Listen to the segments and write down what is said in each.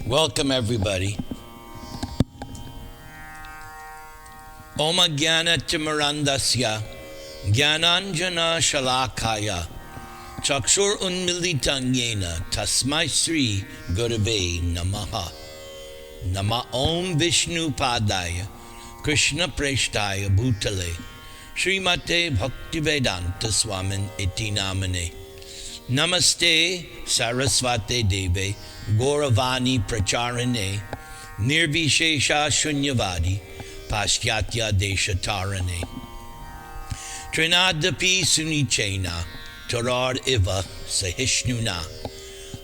Welcome everybody. Om Jnana-timirandasya Jnananjana Shalakaya Chakshur Unmilitam Yena Tasmai Sri Gurave Namaha. Nama Om Vishnu Padaya Krishna Preshtaya Bhutale Srimate Bhaktivedanta Swamin Iti Namane. Namaste Sarasvate Deve Gauravani Pracharane Nirvishesha Shunyavadi Paschatya Deshatarane Trinadapi Sunichena Tarar Iva Sahishnuna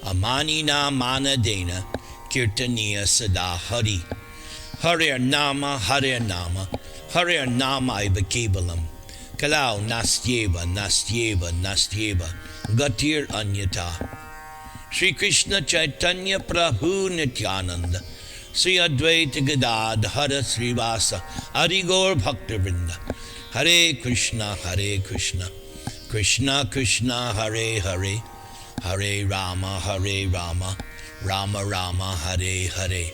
Amanina Manadena Kirtaniya Sada Hari Harir Nama Harir Nama Harir Nama Iva Kevalam Kalau Nastyeva Nastyeva Nastyeva Gatir Anyata Shri Krishna Chaitanya Prabhu Nityananda Sri Advaita Gadadhara Srivasa Arigor Bhaktivedanta Hare Krishna Krishna Krishna Hare Hare Hare Rama Rama Rama Hare Hare.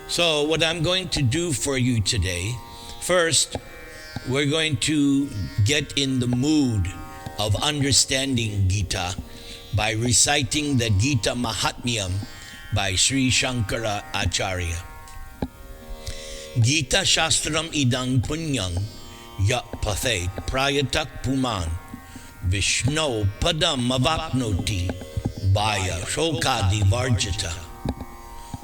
So what I'm going to do for you today, first we're going to get in the mood of understanding Gita by reciting the Gita Mahatmyam by Sri Shankara Acharya. Gita Shastram idang punyang ya pathet prayatak puman Vishno padam avapnoti baya shokadi varjita.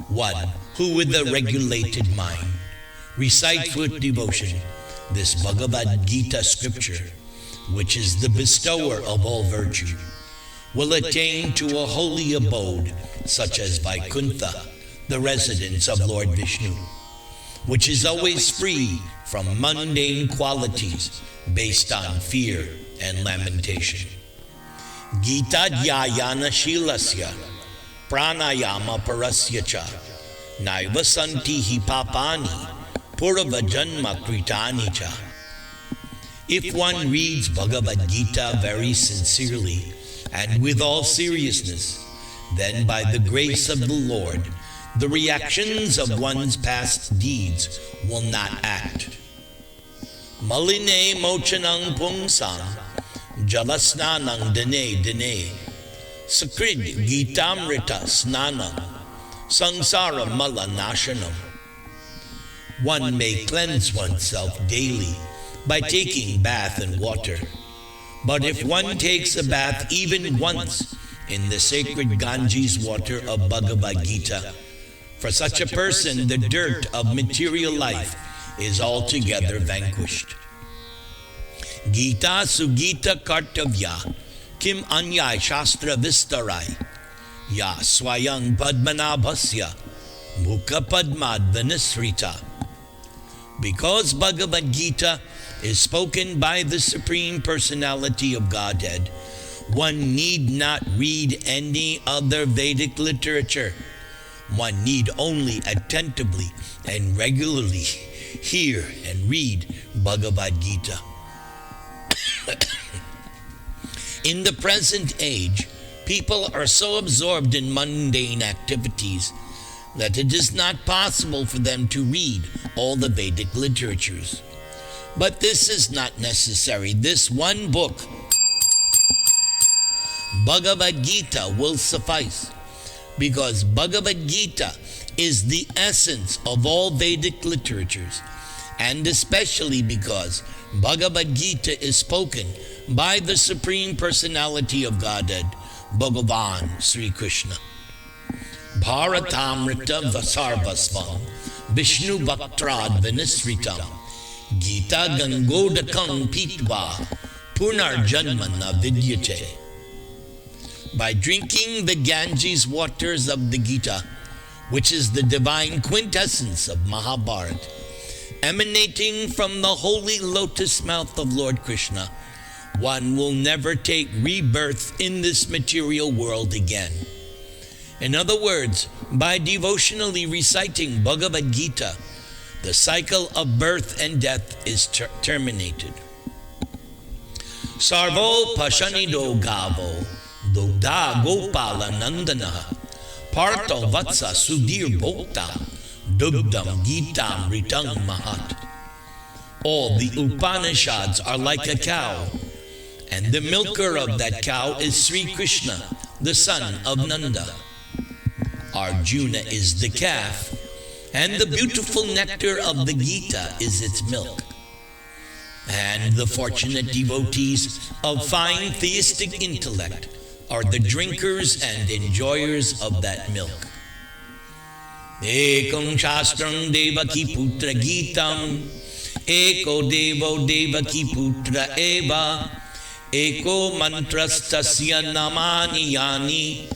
One who with a regulated mind recites with devotion this Bhagavad-Gita scripture, which is the bestower of all virtue, will attain to a holy abode such as Vaikuntha, the residence of Lord Vishnu, which is always free from mundane qualities based on fear and lamentation. Gita dhyayana shilasya pranayama parasya cha naiva santi hi papani purva janma kritani cha. If one reads Bhagavad-Gita very sincerely and with all seriousness, then by the grace of the Lord, the reactions of one's past deeds will not act. Maline mochanang pungsang jalasnanang dine sakrid gitamrita snanang sangsara mala nashanam. One may cleanse oneself daily by taking bath and water. But if one takes a bath even once in the sacred Ganges water of Bhagavad-Gita, for such a person the dirt of material life is altogether vanquished. Gita sugita kartavya kim anyay shastra vistarai ya swayang padmanabhasya mukha padmad vanisrita. Because Bhagavad-Gita is spoken by the Supreme Personality of Godhead, one need not read any other Vedic literature. One need only attentively and regularly hear and read Bhagavad-Gita. In the present age, people are so absorbed in mundane activities that it is not possible for them to read all the Vedic literatures. But this is not necessary. This one book, Bhagavad-Gita, will suffice, because Bhagavad-Gita is the essence of all Vedic literatures, and especially because Bhagavad-Gita is spoken by the Supreme Personality of Godhead, Bhagavan Sri Krishna. Bharatamrita vasarvasvam Vishnu bhaktrad vinisritam Gita gangodakam pitva punar janmana vidyate. By drinking the Ganges waters of the Gita, which is the divine quintessence of Mahabharata, emanating from the holy lotus mouth of Lord Krishna, one will never take rebirth in this material world again. In other words, by devotionally reciting Bhagavad-Gita, the cycle of birth and death is terminated. Sarvo Pashanido Gavo Dogda Gopala Nandana Partho Vatsa Sudhir Bhokta Dugdam Gitam Ritang Mahat. All the Upanishads are like a cow, and the milker of that cow is Sri Krishna, the son of Nanda. Arjuna is the calf, and the beautiful nectar of the Gita is its milk. And the fortunate devotees of fine theistic intellect are the drinkers and enjoyers of that milk. Ekam Shastram Devaki Putra Gitam, Eko Devo Devaki Putra Eva, Eko Mantrastasya Namani Yani,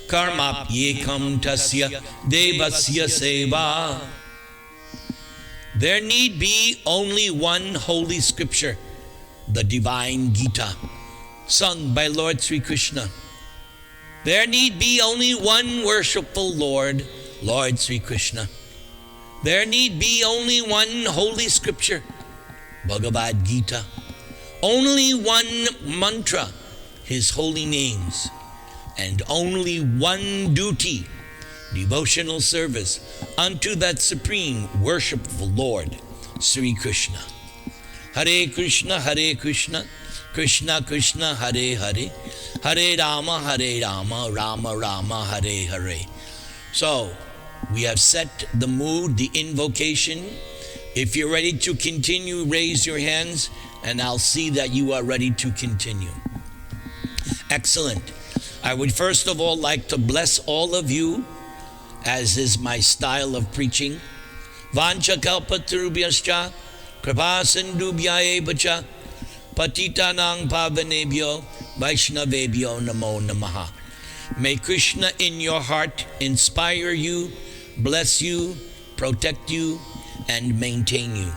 Karmapyekam Tasya Devasya Seva. There need be only one holy scripture, the divine Gita, sung by Lord Sri Krishna. There need be only one worshipful Lord, Lord Sri Krishna. There need be only one holy scripture, Bhagavad-Gita. Only one mantra, his holy names. And only one duty, devotional service unto that supreme worshipful Lord, Sri Krishna. Hare Krishna, Krishna Krishna, Hare Hare, Hare Rama, Rama Rama, Hare Hare. So, we have set the mood, the invocation. If you're ready to continue, raise your hands, and I'll see that you are ready to continue. Excellent. I would first of all like to bless all of you, as is my style of preaching. Vancha kalpatarubhyascha, kripa sindhubhya evacha, patitanang pavanebhyo, vaishnavebhyo namo namaha. May Krishna in your heart inspire you, bless you, protect you, and maintain you.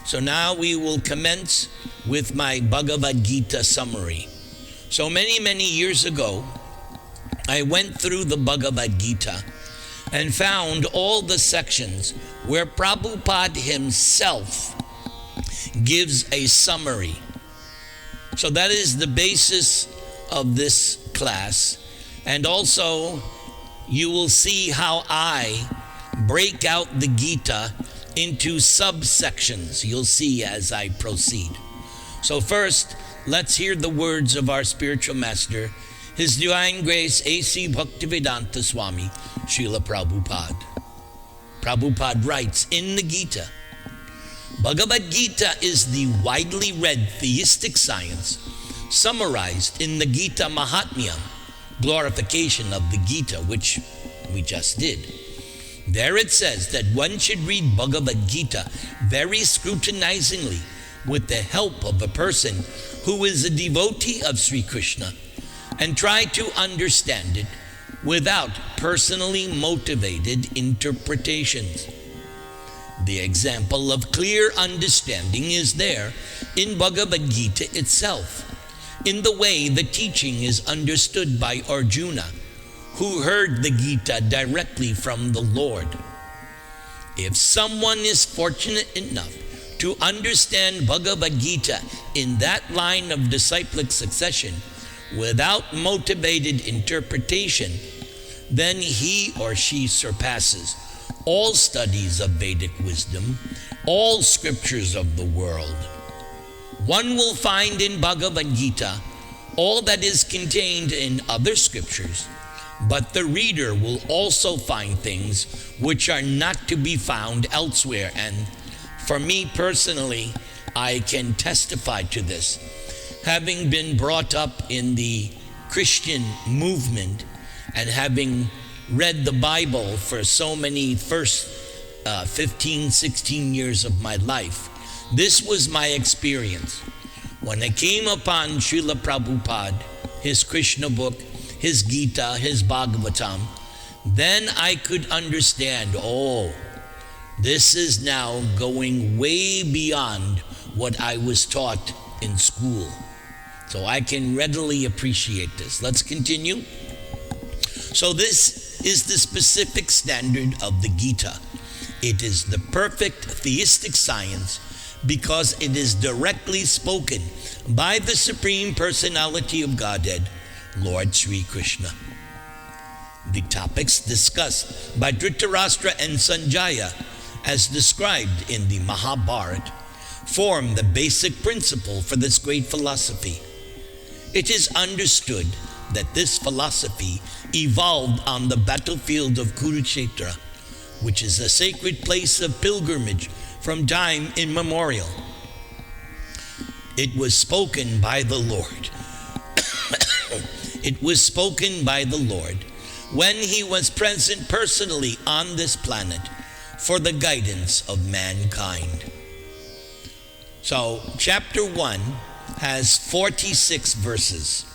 So now we will commence with my Bhagavad-Gita Summary. So many years ago, I went through the Bhagavad-Gita and found all the sections where Prabhupada himself gives a summary. So that is the basis of this class. And also, you will see how I break out the Gita into subsections. You'll see as I proceed. So first, let's hear the words of our spiritual master, His Divine Grace A.C. Bhaktivedanta Swami, Srila Prabhupada. Prabhupada writes in the Gita, Bhagavad-Gita is the widely read theistic science summarized in the Gita Mahatmyam, glorification of the Gita, which we just did. There it says that one should read Bhagavad-Gita very scrutinizingly with the help of a person who is a devotee of Sri Krishna and try to understand it without personally motivated interpretations. The example of clear understanding is there in Bhagavad-Gita itself, in the way the teaching is understood by Arjuna, who heard the Gita directly from the Lord. If someone is fortunate enough to understand Bhagavad-Gita in that line of disciplic succession without motivated interpretation, then he or she surpasses all studies of Vedic wisdom, all scriptures of the world. One will find in Bhagavad-Gita all that is contained in other scriptures, but the reader will also find things which are not to be found elsewhere. And for me personally, I can testify to this. Having been brought up in the Christian movement and having read the Bible for so many first 15, 16 years of my life, this was my experience. When I came upon Srila Prabhupada, his Krishna book, his Gita, his Bhagavatam, then I could understand, oh, this is now going way beyond what I was taught in school. So I can readily appreciate this. Let's continue. So this is the specific standard of the Gita. It is the perfect theistic science because it is directly spoken by the Supreme Personality of Godhead, Lord Sri Krishna. The topics discussed by Dhritarashtra and Sanjaya, as described in the Mahabharata, form the basic principle for this great philosophy. It is understood that this philosophy evolved on the battlefield of Kurukshetra, which is a sacred place of pilgrimage from time immemorial. It was spoken by the Lord. It was spoken by the Lord when he was present personally on this planet for the guidance of mankind. So, chapter 1 has 46 verses.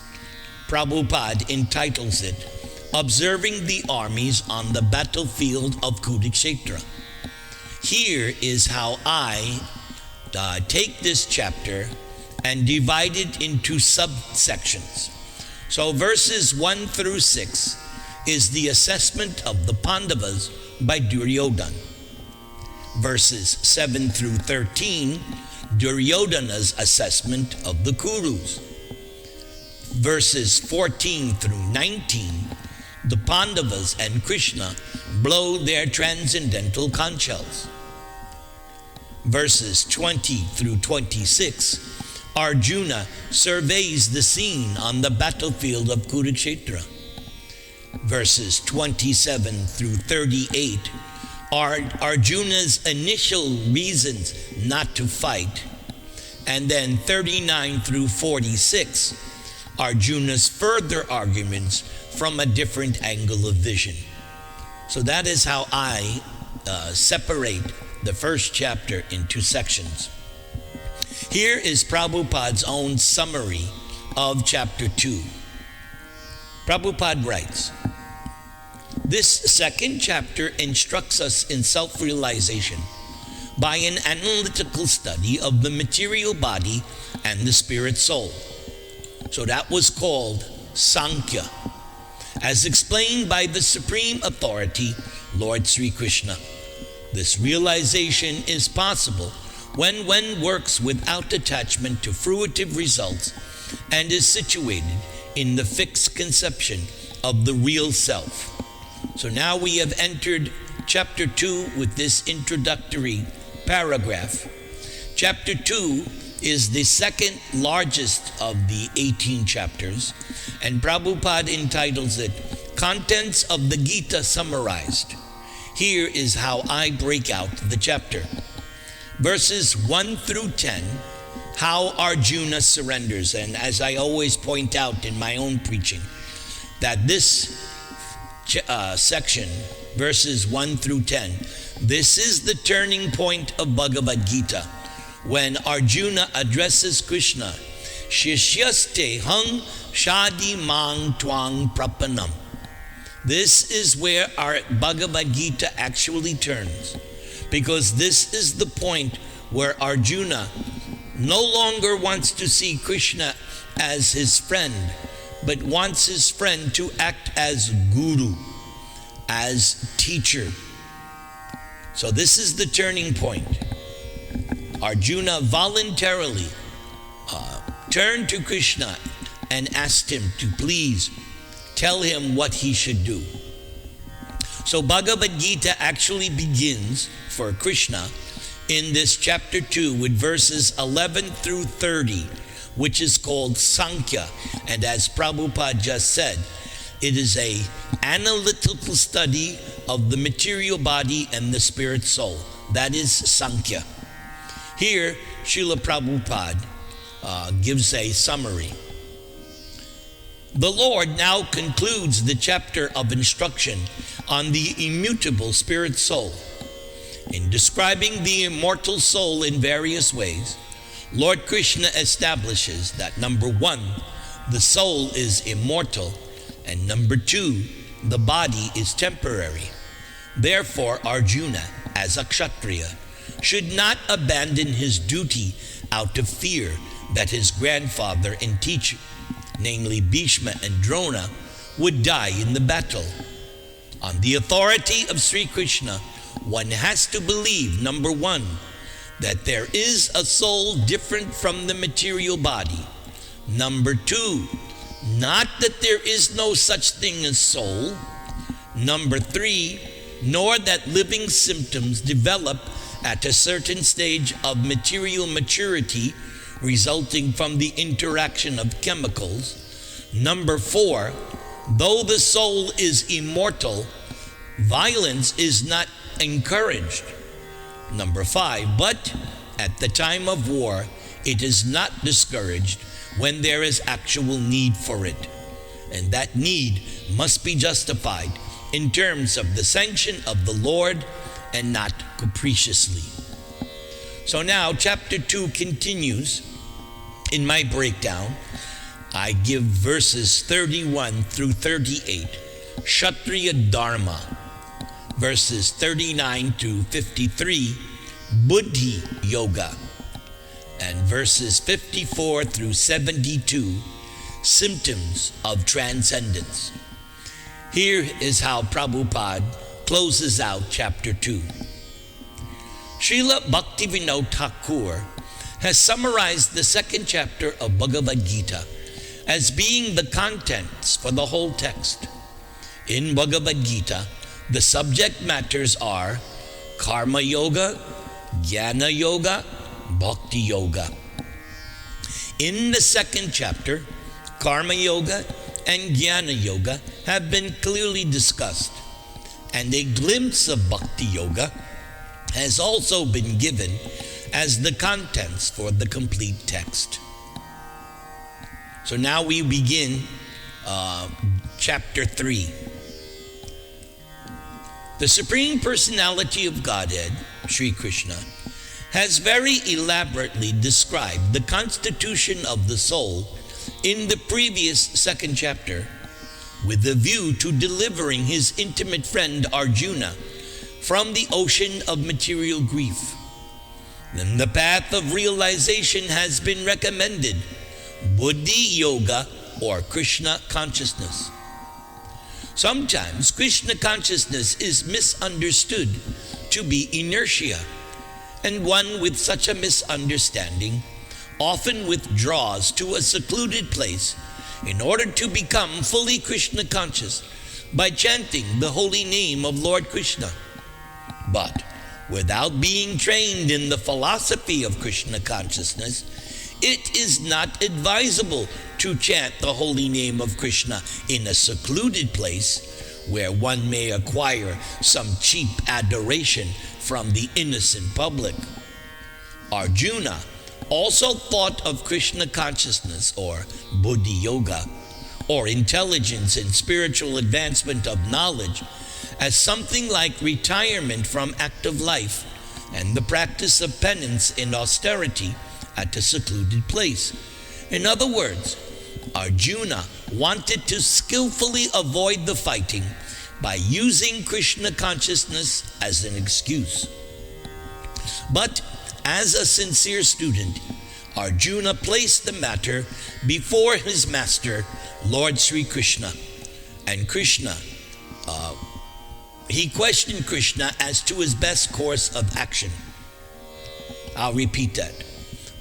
Prabhupada entitles it, Observing the Armies on the Battlefield of Kurukshetra. Here is how I take this chapter and divide it into subsections. So verses 1 through 6 is the assessment of the Pandavas by Duryodhana. Verses 7 through 13, Duryodhana's assessment of the Kurus. Verses 14 through 19, the Pandavas and Krishna blow their transcendental conch shells. Verses 20 through 26, Arjuna surveys the scene on the battlefield of Kurukshetra. Verses 27 through 38 are Arjuna's initial reasons not to fight, and then 39 through 46, Arjuna's further arguments from a different angle of vision. So that is how I separate the first chapter into sections. Here is Prabhupada's own summary of chapter 2. Prabhupada writes, This second chapter instructs us in self-realization by an analytical study of the material body and the spirit soul. So that was called Sankhya, as explained by the supreme authority, Lord Sri Krishna. This realization is possible when one works without attachment to fruitive results and is situated in the fixed conception of the real self. So now we have entered chapter 2 with this introductory paragraph. Chapter 2 is the second largest of the 18 chapters, and Prabhupada entitles it Contents of the Gita Summarized. Here is how I break out the chapter. Verses 1 through 10, how Arjuna surrenders. And as I always point out in my own preaching, that this section, verses 1 through 10, this is the turning point of Bhagavad-Gita, when Arjuna addresses Krishna, Shishyaste hung shadi mang twang prapanam. This is where our Bhagavad-Gita actually turns, because this is the point where Arjuna no longer wants to see Krishna as his friend, but wants his friend to act as guru, as teacher. So this is the turning point. Arjuna voluntarily turned to Krishna and asked him to please tell him what he should do. So Bhagavad Gita actually begins for Krishna in this chapter 2 with verses 11 through 30, which is called Sankhya. And as Prabhupada just said, it is a analytical study of the material body and the spirit soul. That is Sankhya. Here, Srila Prabhupada gives a summary. The Lord now concludes the chapter of instruction on the immutable spirit soul. In describing the immortal soul in various ways, Lord Krishna establishes that number 1, the soul is immortal, and number 2, the body is temporary. Therefore, Arjuna, as a Kshatriya, should not abandon his duty out of fear that his grandfather and teacher, namely Bhishma and Drona, would die in the battle. On the authority of Sri Krishna, one has to believe, number 1, that there is a soul different from the material body. Number 2, not that there is no such thing as soul, Number 3, nor that living symptoms develop at a certain stage of material maturity resulting from the interaction of chemicals. Number 4, though the soul is immortal, violence is not encouraged. Number 5, but at the time of war, it is not discouraged when there is actual need for it. And that need must be justified in terms of the sanction of the Lord and not capriciously. So now chapter 2 continues. In my breakdown, I give verses 31 through 38, Kshatriya Dharma, verses 39 to 53, Buddhi Yoga, and verses 54 through 72, Symptoms of Transcendence. Here is how Prabhupada closes out chapter 2. Srila Bhaktivedanta Thakur has summarized the second chapter of Bhagavad-Gita as being the contents for the whole text. In Bhagavad-Gita, the subject matters are Karma Yoga, Jnana Yoga, Bhakti Yoga. In the second chapter, Karma Yoga and Jnana Yoga have been clearly discussed, and a glimpse of Bhakti Yoga has also been given as the contents for the complete text. So now we begin chapter 3. The Supreme Personality of Godhead, Sri Krishna, has very elaborately described the constitution of the soul in the previous second chapter, with a view to delivering his intimate friend Arjuna from the ocean of material grief. Then the path of realization has been recommended, Buddhi Yoga or Krishna consciousness. Sometimes Krishna consciousness is misunderstood to be inertia, and one with such a misunderstanding often withdraws to a secluded place in order to become fully Krishna conscious by chanting the holy name of Lord Krishna. But without being trained in the philosophy of Krishna consciousness, it is not advisable to chant the holy name of Krishna in a secluded place where one may acquire some cheap adoration from the innocent public. Arjuna also thought of Krishna consciousness or Buddhi Yoga or intelligence and spiritual advancement of knowledge as something like retirement from active life and the practice of penance and austerity at a secluded place. In other words, Arjuna wanted to skillfully avoid the fighting by using Krishna consciousness as an excuse. But as a sincere student, Arjuna placed the matter before his master, Lord Sri Krishna, and he questioned Krishna as to his best course of action. I'll repeat that.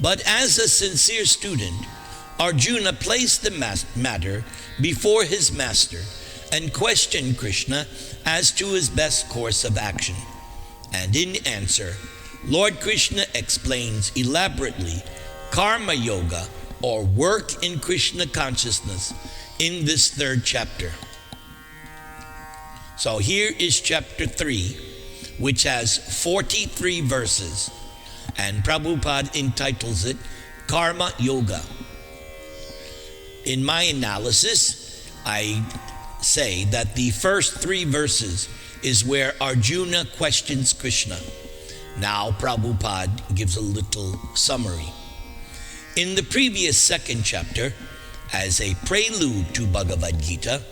But as a sincere student, Arjuna placed the matter before his master and questioned Krishna as to his best course of action. And in answer, Lord Krishna explains elaborately Karma Yoga or work in Krishna consciousness in this third chapter. So here is chapter 3, which has 43 verses, and Prabhupada entitles it Karma Yoga. In my analysis, I say that the first 3 verses is where Arjuna questions Krishna. Now Prabhupada gives a little summary. In the previous second chapter, as a prelude to Bhagavad Gita,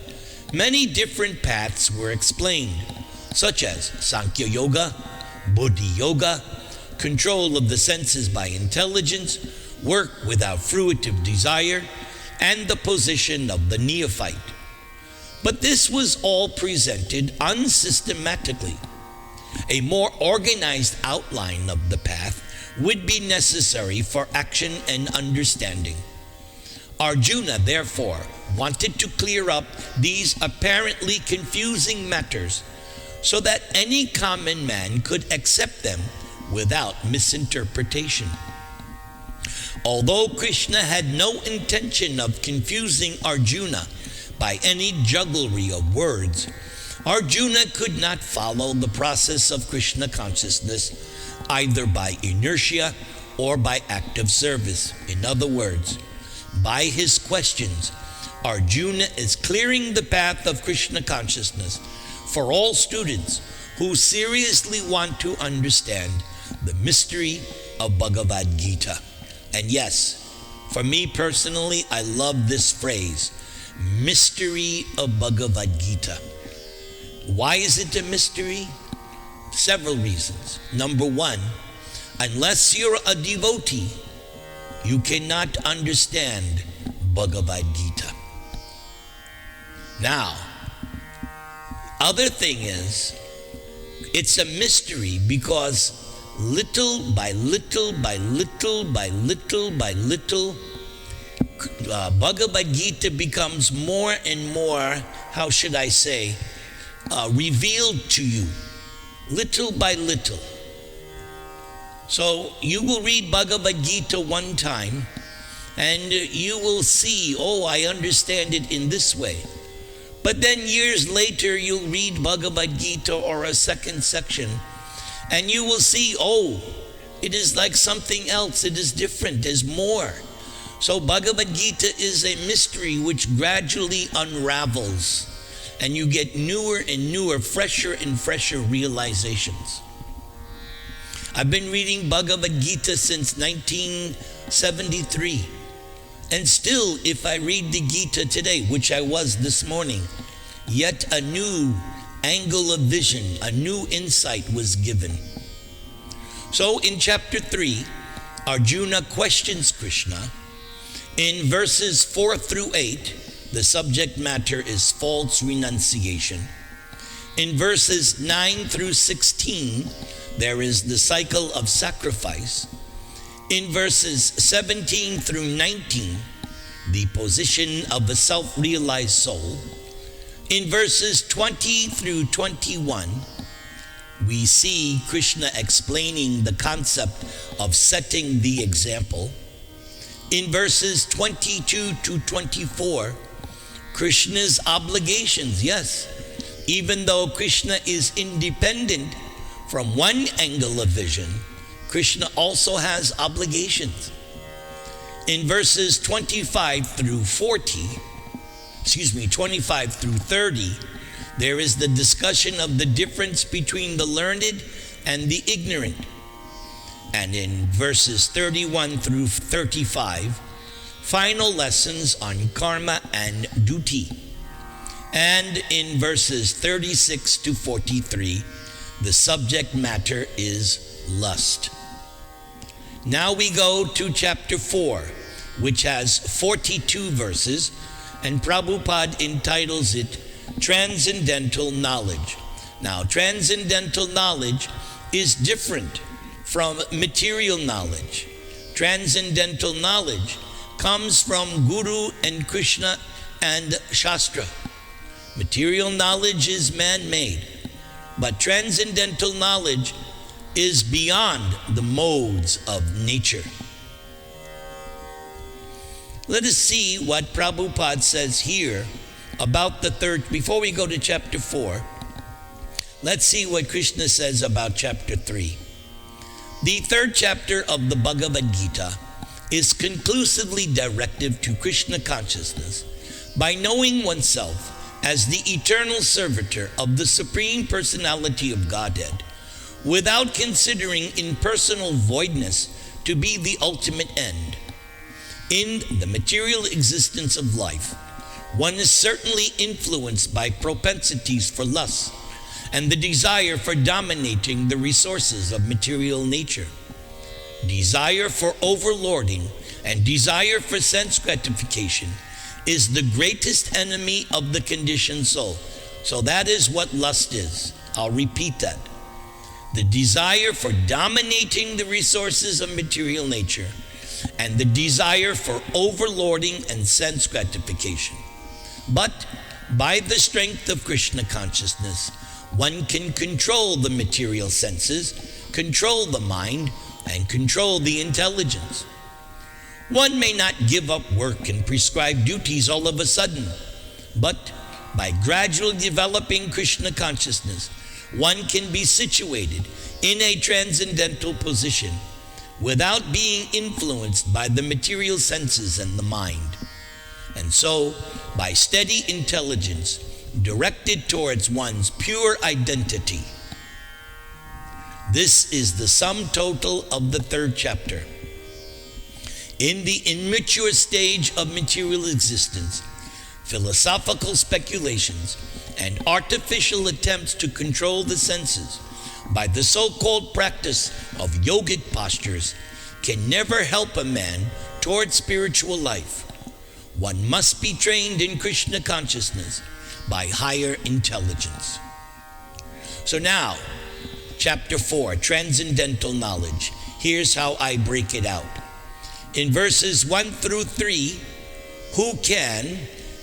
many different paths were explained, such as Sankhya Yoga, Buddhi Yoga, control of the senses by intelligence, work without fruitive desire, and the position of the neophyte. But this was all presented unsystematically. A more organized outline of the path would be necessary for action and understanding. Arjuna, therefore, wanted to clear up these apparently confusing matters so that any common man could accept them without misinterpretation. Although Krishna had no intention of confusing Arjuna by any jugglery of words, Arjuna could not follow the process of Krishna consciousness either by inertia or by active service. In other words, by his questions, Arjuna is clearing the path of Krishna consciousness for all students who seriously want to understand the mystery of Bhagavad-Gita. And yes, for me personally, I love this phrase, mystery of Bhagavad-Gita. Why is it a mystery? Several reasons. Number one, unless you're a devotee, you cannot understand Bhagavad-Gita. Now, other thing is, it's a mystery because little by little by little by little by little, Bhagavad-Gita becomes more and more, how should I say, revealed to you, little by little. So you will read Bhagavad-Gita one time and you will see, oh, I understand it in this way. But then years later, you'll read Bhagavad-Gita or a second section and you will see, oh, it is like something else. It is different. There's more. So Bhagavad-Gita is a mystery which gradually unravels and you get newer and newer, fresher and fresher realizations. I've been reading Bhagavad-Gita since 1973. And still, if I read the Gita today, which I was this morning, yet a new angle of vision, a new insight was given. So in chapter 3, Arjuna questions Krishna. In verses 4 through 8, the subject matter is false renunciation. In verses 9 through 16, there is the cycle of sacrifice. In verses 17 through 19, the position of a self-realized soul. In verses 20 through 21, we see Krishna explaining the concept of setting the example. In verses 22 to 24, Krishna's obligations, yes, even though Krishna is independent from one angle of vision, Krishna also has obligations. In verses 25 through 30, there is the discussion of the difference between the learned and the ignorant. And in verses 31 through 35, final lessons on karma and duty. And in verses 36 to 43, the subject matter is lust. Now we go to chapter 4, which has 42 verses, and Prabhupada entitles it Transcendental Knowledge. Now, transcendental knowledge is different from material knowledge. Transcendental knowledge comes from Guru and Krishna and Shastra. Material knowledge is man-made, but transcendental knowledge is beyond the modes of nature. Let us see what Prabhupada says here about the third. Before we go to chapter 4, let's see what Krishna says about chapter 3. The third chapter of the Bhagavad-Gita is conclusively directive to Krishna consciousness by knowing oneself as the eternal servitor of the Supreme Personality of Godhead, without considering impersonal voidness to be the ultimate end. In the material existence of life, one is certainly influenced by propensities for lust and the desire for dominating the resources of material nature. Desire for overlording and desire for sense gratification is the greatest enemy of the conditioned soul. So that is what lust is. I'll repeat that. The desire for dominating the resources of material nature and the desire for overlording and sense gratification. But by the strength of Krishna consciousness, one can control the material senses, control the mind, and control the intelligence. One may not give up work and prescribed duties all of a sudden, but by gradually developing Krishna consciousness, one can be situated in a transcendental position without being influenced by the material senses and the mind. And so, by steady intelligence directed towards one's pure identity. This is the sum total of the third chapter. In the immature stage of material existence, philosophical speculations and artificial attempts to control the senses by the so-called practice of yogic postures can never help a man toward spiritual life. One must be trained in Krishna consciousness by higher intelligence. So now, chapter 4, Transcendental Knowledge. Here's how I break it out. In verses 1 through 3, who can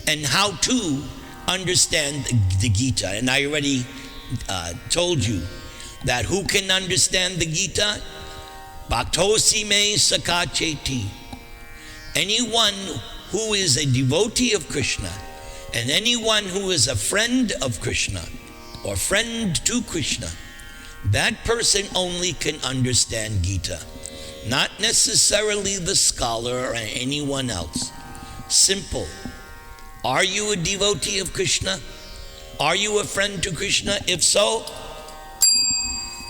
and how to understand the Gita. And I already told you that who can understand the Gita? Bhaktosi me sakacheti. Anyone who is a devotee of Krishna and anyone who is a friend of Krishna or friend to Krishna, that person only can understand Gita. Not necessarily the scholar or anyone else. Simple. Are you a devotee of Krishna? Are you a friend to Krishna? If so,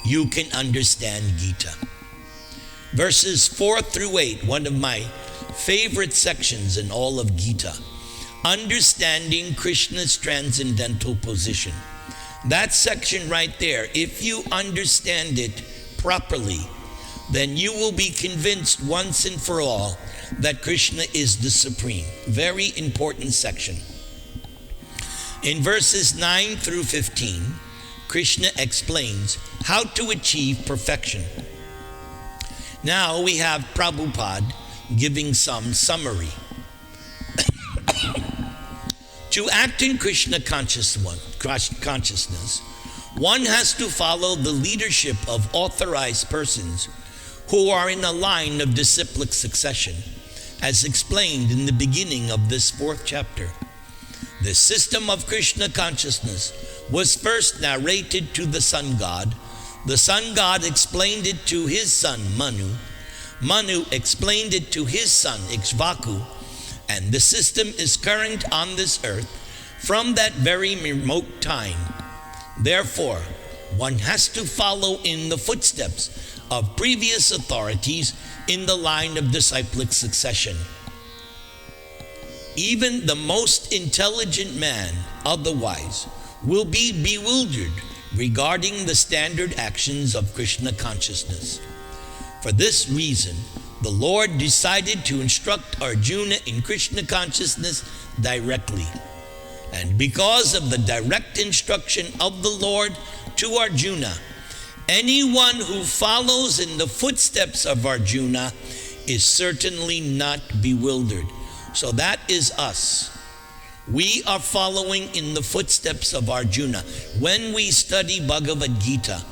you can understand Gita. Verses 4 through 8, one of my favorite sections in all of Gita. Understanding Krishna's transcendental position. That section right there, if you understand it properly, then you will be convinced once and for all that Krishna is the Supreme. Very important section. In verses 9 through 15, Krishna explains how to achieve perfection. Now we have Prabhupada giving some summary. To act in Krishna consciousness, one has to follow the leadership of authorized persons who are in a line of disciplic succession, as explained in the beginning of this fourth chapter. The system of Krishna consciousness was first narrated to the sun god. The sun god explained it to his son Manu. Manu explained it to his son Ikshvaku, and the system is current on this earth from that very remote time. Therefore, one has to follow in the footsteps of previous authorities in the line of disciplic succession. Even the most intelligent man otherwise will be bewildered regarding the standard actions of Krishna consciousness. For this reason, the Lord decided to instruct Arjuna in Krishna consciousness directly. And because of the direct instruction of the Lord to Arjuna, anyone who follows in the footsteps of Arjuna is certainly not bewildered. So that is us. We are following in the footsteps of Arjuna. When we study Bhagavad-Gita,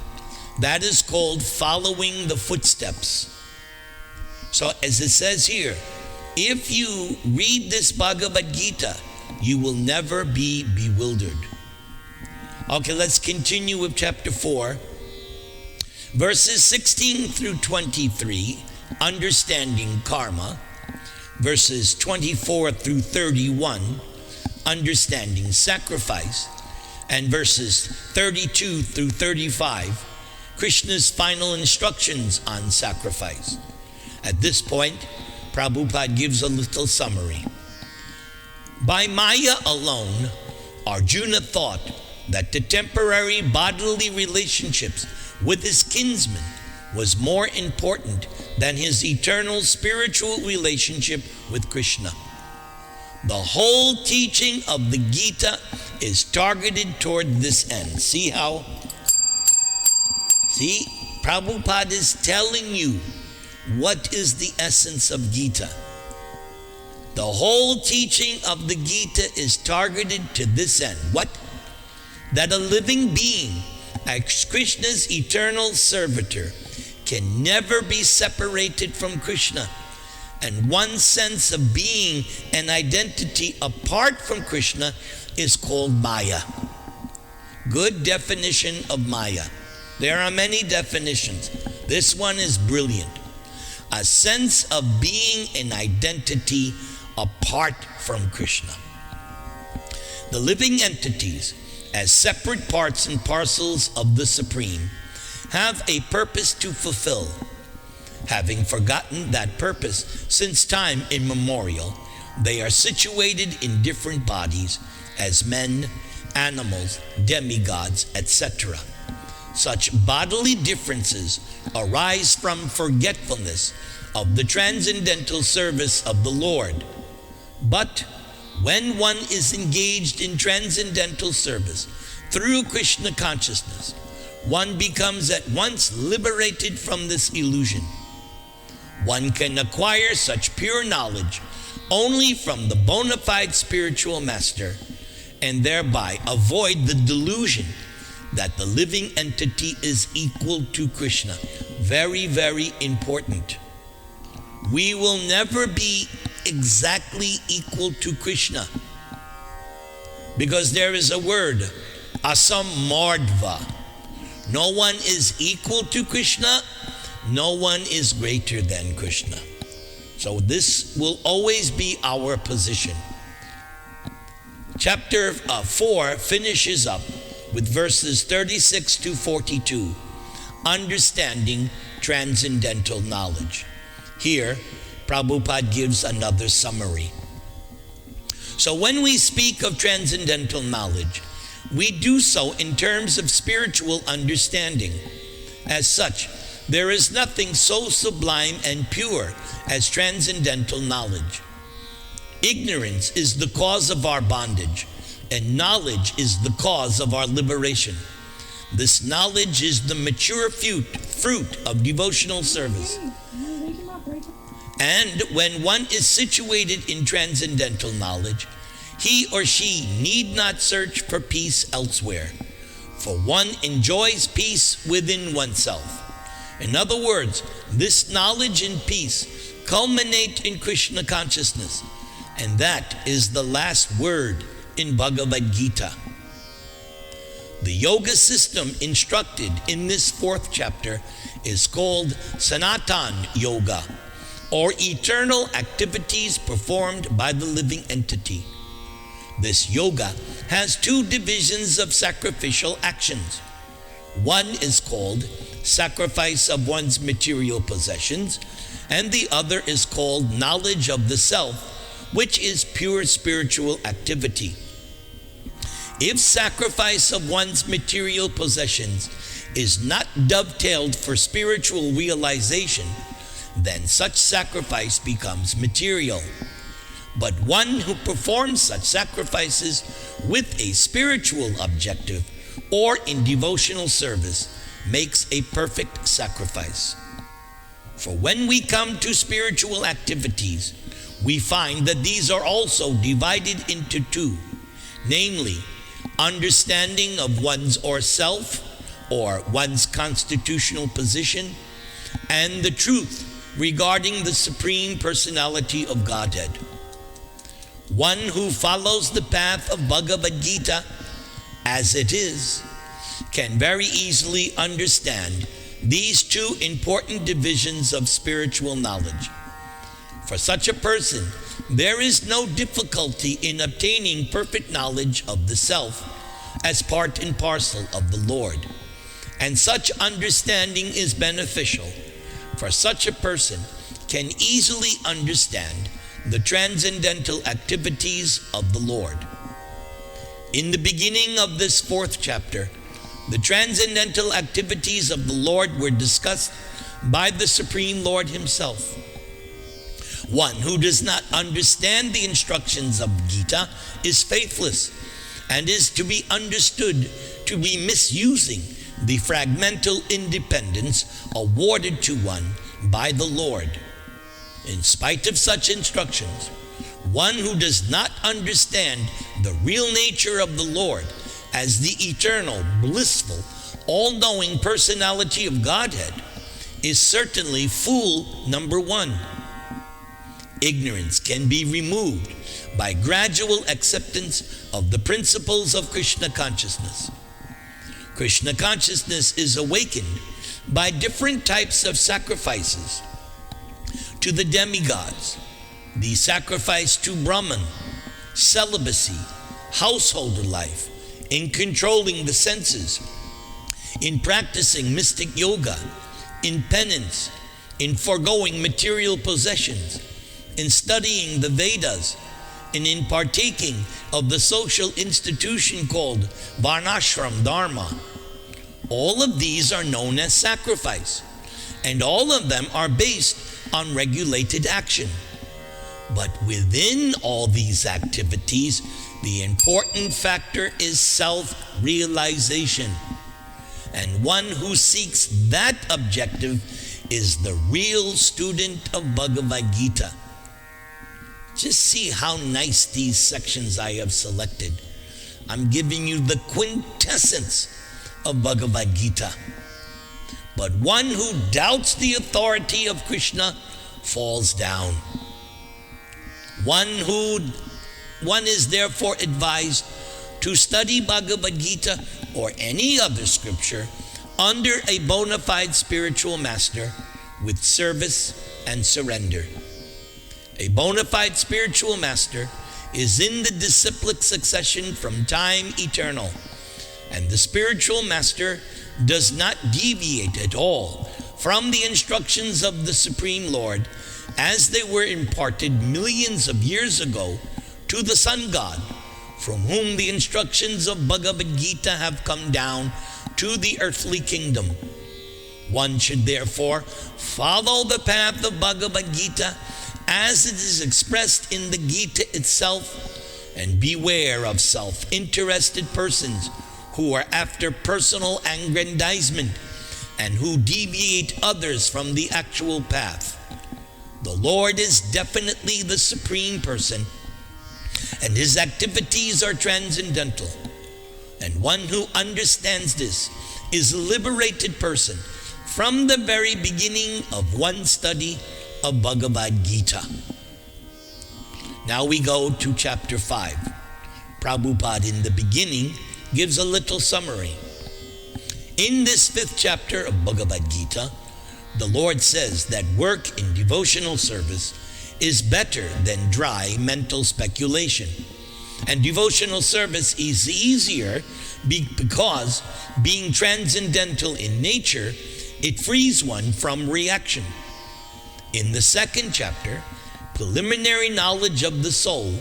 that is called following the footsteps. So as it says here, if you read this Bhagavad-Gita, you will never be bewildered. Okay, let's continue with chapter 4. Verses 16 through 23, understanding karma. Verses 24 through 31, understanding sacrifice. And verses 32 through 35, Krishna's final instructions on sacrifice. At this point, Prabhupada gives a little summary. By Maya alone, Arjuna thought that the temporary bodily relationships with his kinsmen was more important than his eternal spiritual relationship with Krishna. The whole teaching of the Gita is targeted toward this end. See, Prabhupada is telling you what is the essence of Gita? The whole teaching of the Gita is targeted to this end. What? That a living being, as Krishna's eternal servitor, can never be separated from Krishna. And one sense of being and identity apart from Krishna is called Maya. Good definition of Maya. There are many definitions. This one is brilliant. A sense of being and identity apart from Krishna. The living entities, as separate parts and parcels of the Supreme, have a purpose to fulfill. Having forgotten that purpose since time immemorial, they are situated in different bodies as men, animals, demigods, etc. Such bodily differences arise from forgetfulness of the transcendental service of the Lord. But when one is engaged in transcendental service through Krishna consciousness, one becomes at once liberated from this illusion. One can acquire such pure knowledge only from the bona fide spiritual master, and thereby avoid the delusion that the living entity is equal to Krishna. Very, very important. We will never be exactly equal to Krishna, because there is a word, asamardva. No one is equal to Krishna. No one is greater than Krishna. So this will always be our position. Chapter 4 finishes up with verses 36 to 42, understanding transcendental knowledge. Here, Prabhupada gives another summary. So when we speak of transcendental knowledge, we do so in terms of spiritual understanding. As such, there is nothing so sublime and pure as transcendental knowledge. Ignorance is the cause of our bondage, and knowledge is the cause of our liberation. This knowledge is the mature fruit of devotional service. And when one is situated in transcendental knowledge, he or she need not search for peace elsewhere, for one enjoys peace within oneself. In other words, this knowledge and peace culminate in Krishna consciousness, and that is the last word in Bhagavad-Gita. The yoga system instructed in this 4th chapter is called Sanatan Yoga, or eternal activities performed by the living entity. This yoga has 2 divisions of sacrificial actions. One is called sacrifice of one's material possessions, and the other is called knowledge of the self, which is pure spiritual activity. If sacrifice of one's material possessions is not dovetailed for spiritual realization, then such sacrifice becomes material. But one who performs such sacrifices with a spiritual objective or in devotional service makes a perfect sacrifice. For when we come to spiritual activities, we find that these are also divided into 2, namely, understanding of one's or self, or one's constitutional position, and the truth regarding the Supreme Personality of Godhead. One who follows the path of Bhagavad-Gita as it is can very easily understand these 2 important divisions of spiritual knowledge. For such a person, there is no difficulty in obtaining perfect knowledge of the self as part and parcel of the Lord. And such understanding is beneficial, for such a person can easily understand the transcendental activities of the Lord. In the beginning of this 4th chapter, the transcendental activities of the Lord were discussed by the Supreme Lord Himself. One who does not understand the instructions of Gita is faithless and is to be understood to be misusing the fragmental independence awarded to one by the Lord. In spite of such instructions, one who does not understand the real nature of the Lord as the eternal, blissful, all-knowing personality of Godhead is certainly fool number one. Ignorance can be removed by gradual acceptance of the principles of Krishna consciousness. Krishna consciousness is awakened by different types of sacrifices to the demigods, the sacrifice to Brahman, celibacy, householder life, in controlling the senses, in practicing mystic yoga, in penance, in foregoing material possessions, in studying the Vedas, and in partaking of the social institution called Varnashram Dharma. All of these are known as sacrifice, and all of them are based on regulated action. But within all these activities, the important factor is self-realization. And one who seeks that objective is the real student of Bhagavad-Gita. Just see how nice these sections I have selected. I'm giving you the quintessence of Bhagavad-Gita. But one who doubts the authority of Krishna falls down. One is therefore advised to study Bhagavad-Gita or any other scripture under a bona fide spiritual master with service and surrender. A bona fide spiritual master is in the disciplic succession from time eternal, and the spiritual master does not deviate at all from the instructions of the Supreme Lord as they were imparted millions of years ago to the Sun God, from whom the instructions of Bhagavad-Gita have come down to the earthly kingdom. One should therefore follow the path of Bhagavad-Gita as it is expressed in the Gita itself, and beware of self-interested persons who are after personal aggrandizement and who deviate others from the actual path. The Lord is definitely the Supreme Person, and His activities are transcendental. And one who understands this is a liberated person from the very beginning of one study of Bhagavad-Gita. Now we go to chapter 5. Prabhupada in the beginning gives a little summary. In this 5th chapter of Bhagavad-Gita, the Lord says that work in devotional service is better than dry mental speculation. And devotional service is easier because, being transcendental in nature, it frees one from reaction. In the 2nd chapter, preliminary knowledge of the soul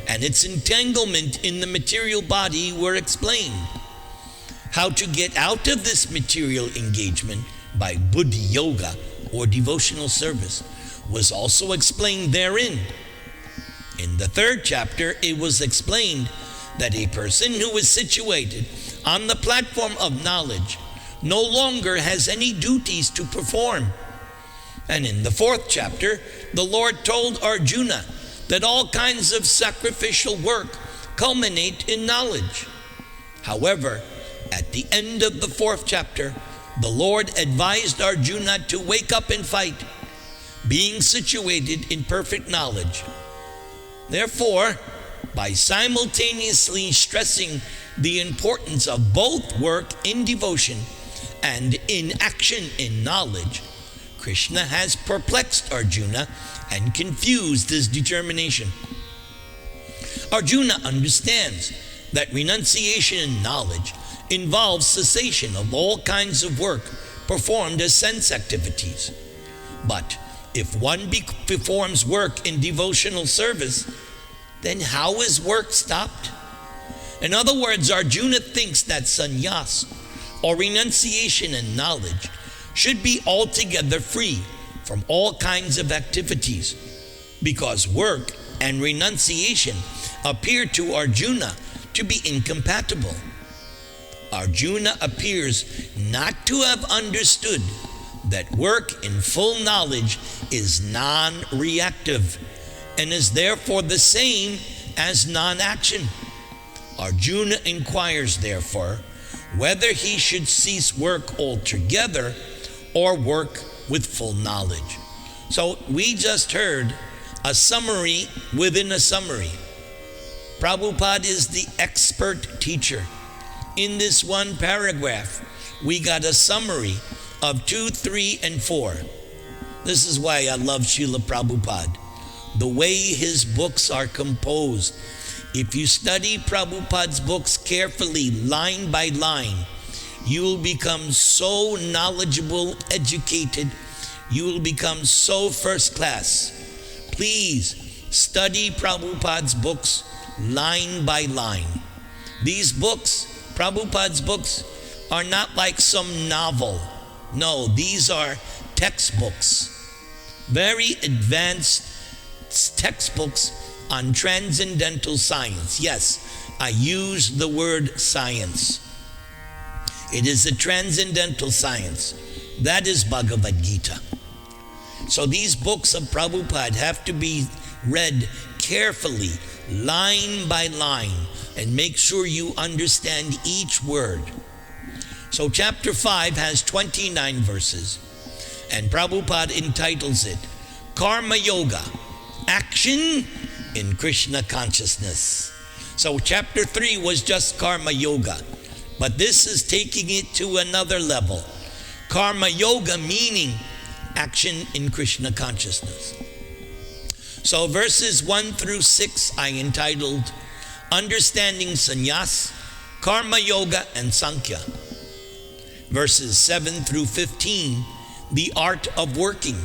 and its entanglement in the material body were explained. How to get out of this material engagement by buddhi yoga or devotional service was also explained therein. In the 3rd chapter, it was explained that a person who is situated on the platform of knowledge no longer has any duties to perform. And in the 4th chapter, the Lord told Arjuna that all kinds of sacrificial work culminate in knowledge. However, at the end of the 4th chapter, the Lord advised Arjuna to wake up and fight, being situated in perfect knowledge. Therefore, by simultaneously stressing the importance of both work in devotion and in action in knowledge, Krishna has perplexed Arjuna and confused his determination. Arjuna understands that renunciation in knowledge involves cessation of all kinds of work performed as sense activities. But if one performs work in devotional service, then how is work stopped? In other words, Arjuna thinks that sannyas, or renunciation in knowledge, should be altogether free from all kinds of activities, because work and renunciation appear to Arjuna to be incompatible. Arjuna appears not to have understood that work in full knowledge is non-reactive and is therefore the same as non-action. Arjuna inquires, therefore, whether he should cease work altogether or work with full knowledge. So we just heard a summary within a summary. Prabhupada is the expert teacher. In this one paragraph, we got a summary of 2, 3, and 4. This is why I love Srila Prabhupada. The way his books are composed. If you study Prabhupada's books carefully, line by line, you will become so knowledgeable, educated, you will become so first class. Please study Prabhupada's books line by line. These books, Prabhupada's books, are not like some novel. No, these are textbooks. Very advanced textbooks on transcendental science. Yes, I use the word science. It is a transcendental science. That is Bhagavad-Gita. So these books of Prabhupada have to be read carefully, line by line, and make sure you understand each word. So chapter 5 has 29 verses, and Prabhupada entitles it Karma Yoga, Action in Krishna Consciousness. So chapter 3 was just Karma Yoga, but this is taking it to another level. Karma Yoga meaning action in Krishna Consciousness. So verses 1 through 6 I entitled Understanding Sannyas, Karma Yoga, and Sankhya. Verses 7 through 15, The Art of Working.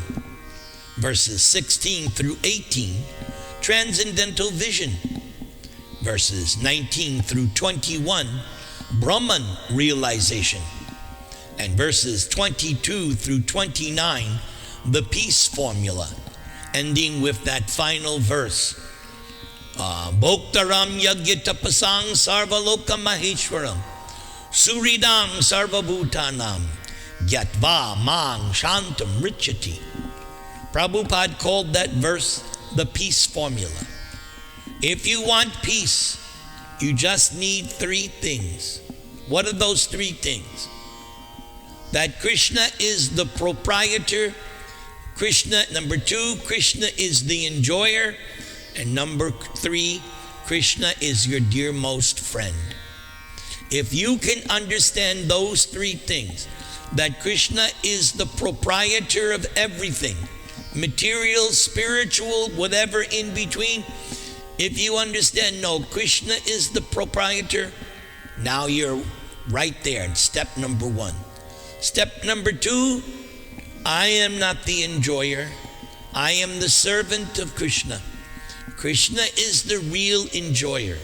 Verses 16 through 18, Transcendental Vision. Verses 19 through 21, Brahman Realization. And verses 22 through 29, the Peace Formula, ending with that final verse, Bhoktaram Yagitapasang Sarvaloka Maheshwaram Suridam Sarvabhutanam Gyatva Mang Shantam Richati. Prabhupada called that verse the Peace Formula. If you want peace, you just need 3 things. What are those 3 things? That Krishna is the proprietor. Krishna, number 2, Krishna is the enjoyer. And number 3, Krishna is your dearmost friend. If you can understand those 3 things, that Krishna is the proprietor of everything, material, spiritual, whatever in between, if you understand, no, Krishna is the proprietor, now you're right there in step number 1. Step number 2, I am not the enjoyer. I am the servant of Krishna. Krishna is the real enjoyer.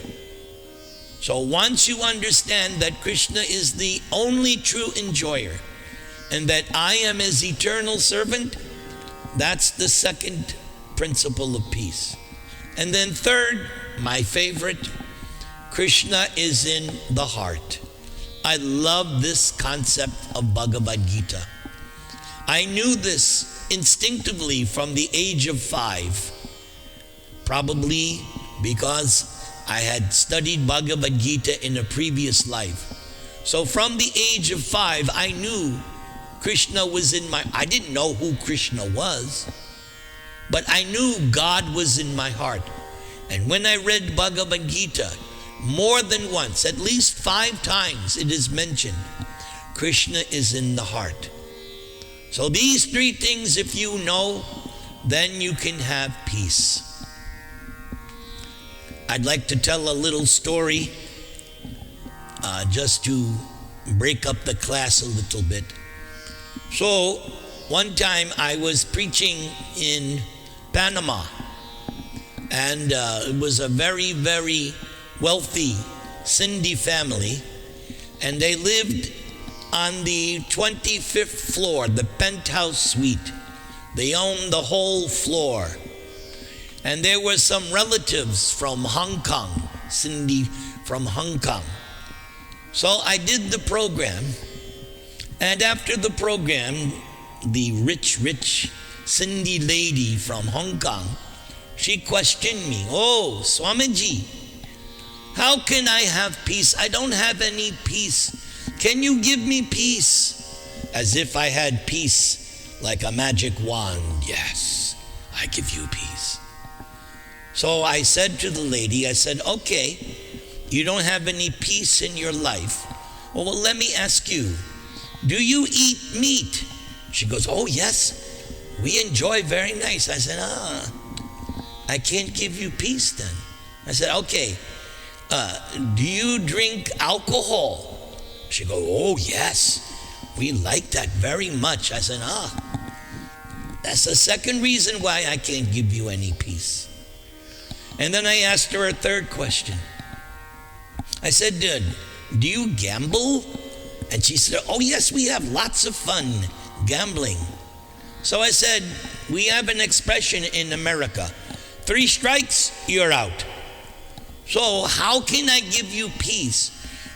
So once you understand that Krishna is the only true enjoyer and that I am his eternal servant, that's the second principle of peace. And then third, my favorite, Krishna is in the heart. I love this concept of Bhagavad Gita. I knew this instinctively from the age of 5, probably because I had studied Bhagavad Gita in a previous life. So from the age of 5, I knew Krishna was in I didn't know who Krishna was, but I knew God was in my heart. And when I read Bhagavad Gita, more than once, at least 5 times it is mentioned, Krishna is in the heart. So these 3 things, if you know, then you can have peace. I'd like to tell a little story just to break up the class a little bit. So one time I was preaching in Panama, and it was a very, very wealthy Sindhi family, and they lived on the 25th floor, the penthouse suite. They owned the whole floor. And there were some relatives from Hong Kong, Sindhi from Hong Kong. So I did the program, and after the program, the rich Cindy lady from Hong Kong, she questioned me, "Oh, Swamiji, how can I have peace? I don't have any peace. Can you give me peace?" As if I had peace like a magic wand. "Yes, I give you peace." So I said to the lady, I said, "Okay, you don't have any peace in your life. Well, let me ask you, do you eat meat?" She goes, "Oh, yes, we enjoy very nice." I said, I can't give you peace then. I said, "Okay, do you drink alcohol?" She goes, "Oh, yes, we like that very much." I said, that's the second reason why I can't give you any peace. And then I asked her a third question. I said, "Do you gamble?" And she said, "Oh, yes, we have lots of fun gambling." So I said, we have an expression in America, 3 strikes, you're out. So how can I give you peace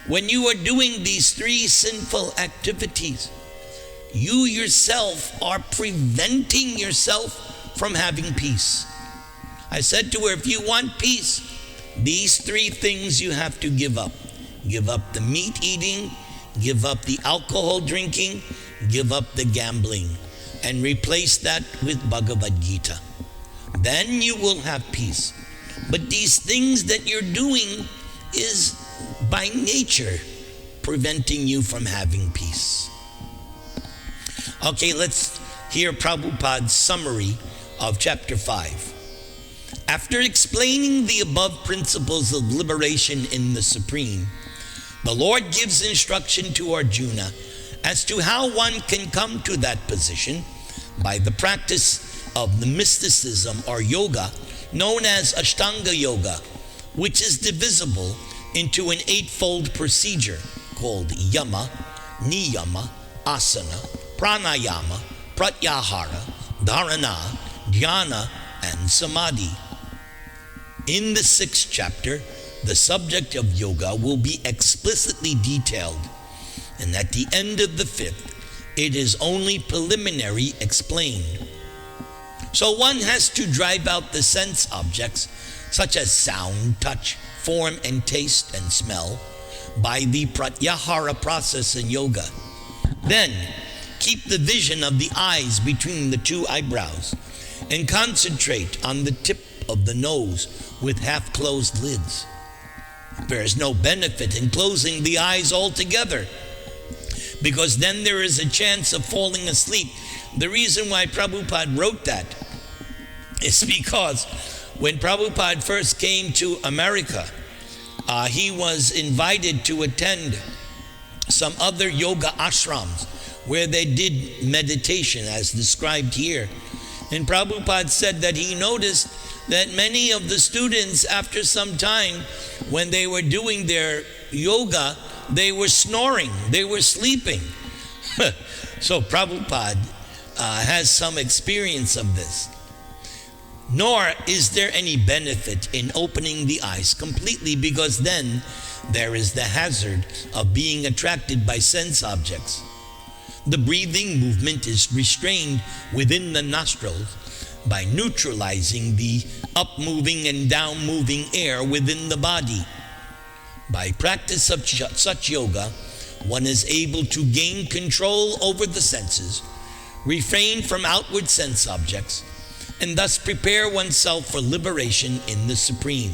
when you are doing these 3 sinful activities? You yourself are preventing yourself from having peace. I said to her, if you want peace, these 3 things you have to give up. Give up the meat eating, give up the alcohol drinking, give up the gambling, and replace that with Bhagavad-Gita. Then you will have peace. But these things that you're doing is by nature preventing you from having peace. Okay, let's hear Prabhupada's summary of chapter 5. After explaining the above principles of liberation in the Supreme, the Lord gives instruction to Arjuna as to how one can come to that position by the practice of the mysticism or yoga known as Ashtanga Yoga, which is divisible into an 8-fold procedure called Yama, Niyama, Asana, Pranayama, Pratyahara, Dharana, Dhyana, and Samadhi. In the 6th chapter, the subject of yoga will be explicitly detailed, and at the end of the 5th, it is only preliminary explained. So one has to drive out the sense objects, such as sound, touch, form, and taste, and smell, by the pratyahara process in yoga. Then, keep the vision of the eyes between the 2 eyebrows, and concentrate on the tip of the nose with half-closed lids. There is no benefit in closing the eyes altogether, because then there is a chance of falling asleep. The reason why Prabhupada wrote that is because when Prabhupada first came to America, he was invited to attend some other yoga ashrams where they did meditation as described here. And Prabhupada said that he noticed that many of the students, after some time, when they were doing their yoga, they were snoring, they were sleeping. So Prabhupada has some experience of this. Nor is there any benefit in opening the eyes completely, because then there is the hazard of being attracted by sense objects. The breathing movement is restrained within the nostrils by neutralizing the up-moving and down-moving air within the body. By practice of such yoga, one is able to gain control over the senses, refrain from outward sense objects, and thus prepare oneself for liberation in the Supreme.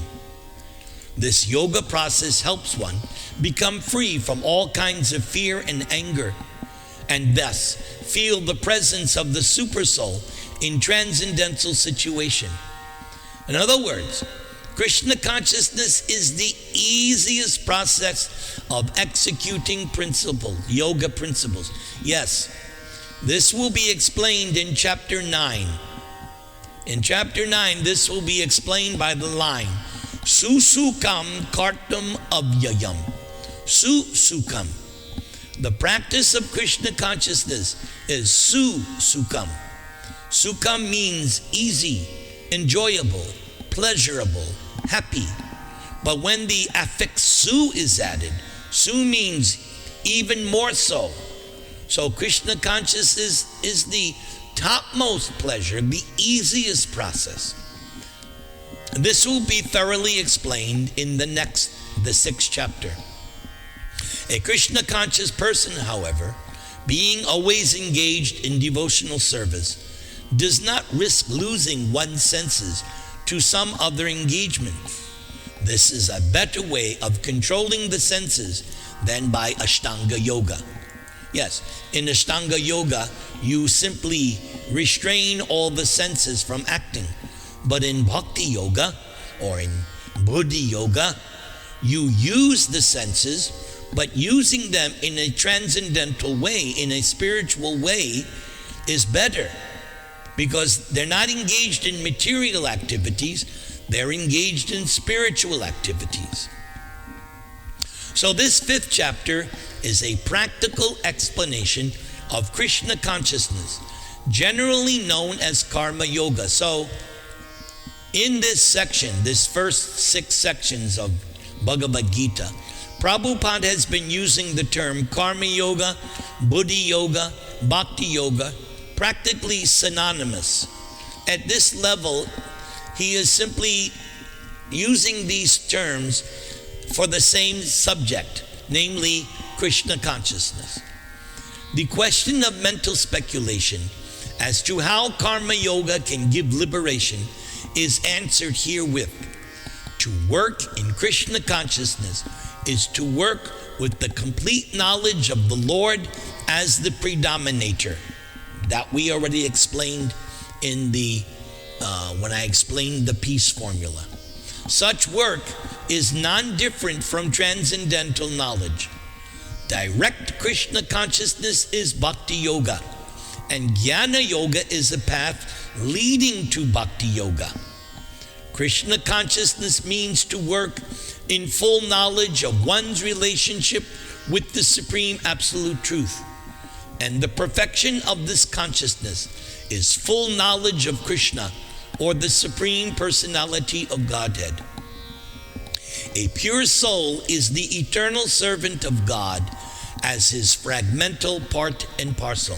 This yoga process helps one become free from all kinds of fear and anger, and thus feel the presence of the Supersoul in transcendental situation. In other words, Krishna consciousness is the easiest process of executing principles, yoga principles. Yes, this will be explained in chapter 9. In chapter 9, this will be explained by the line, Susukam kartam avyayam. Sukam. The practice of Krishna consciousness is sukam. Sukam means easy, enjoyable, pleasurable, happy. But when the affix su is added, su means even more so. So Krishna consciousness is the topmost pleasure, the easiest process. This will be thoroughly explained in the 6th chapter. A Krishna conscious person, however, being always engaged in devotional service, does not risk losing one's senses to some other engagement. This is a better way of controlling the senses than by Ashtanga Yoga. Yes, in Ashtanga Yoga, you simply restrain all the senses from acting. But in Bhakti Yoga or in Buddhi Yoga, you use the senses, but using them in a transcendental way, in a spiritual way, is better, because they're not engaged in material activities, they're engaged in spiritual activities. So this 5th chapter is a practical explanation of Krishna consciousness, generally known as Karma Yoga. So in this section, this first 6 sections of Bhagavad-Gita, Prabhupada has been using the term Karma Yoga, Buddhi Yoga, Bhakti Yoga, practically synonymous. At this level, he is simply using these terms for the same subject, namely Krishna consciousness. The question of mental speculation as to how Karma Yoga can give liberation is answered herewith. To work in Krishna consciousness is to work with the complete knowledge of the Lord as the predominator. That we already explained in the when I explained the peace formula. Such work is non-different from transcendental knowledge. Direct Krishna consciousness is Bhakti Yoga, and Jnana Yoga is a path leading to Bhakti Yoga. Krishna consciousness means to work in full knowledge of one's relationship with the Supreme Absolute Truth. And the perfection of this consciousness is full knowledge of Krishna, or the Supreme Personality of Godhead. A pure soul is the eternal servant of God as his fragmental part and parcel.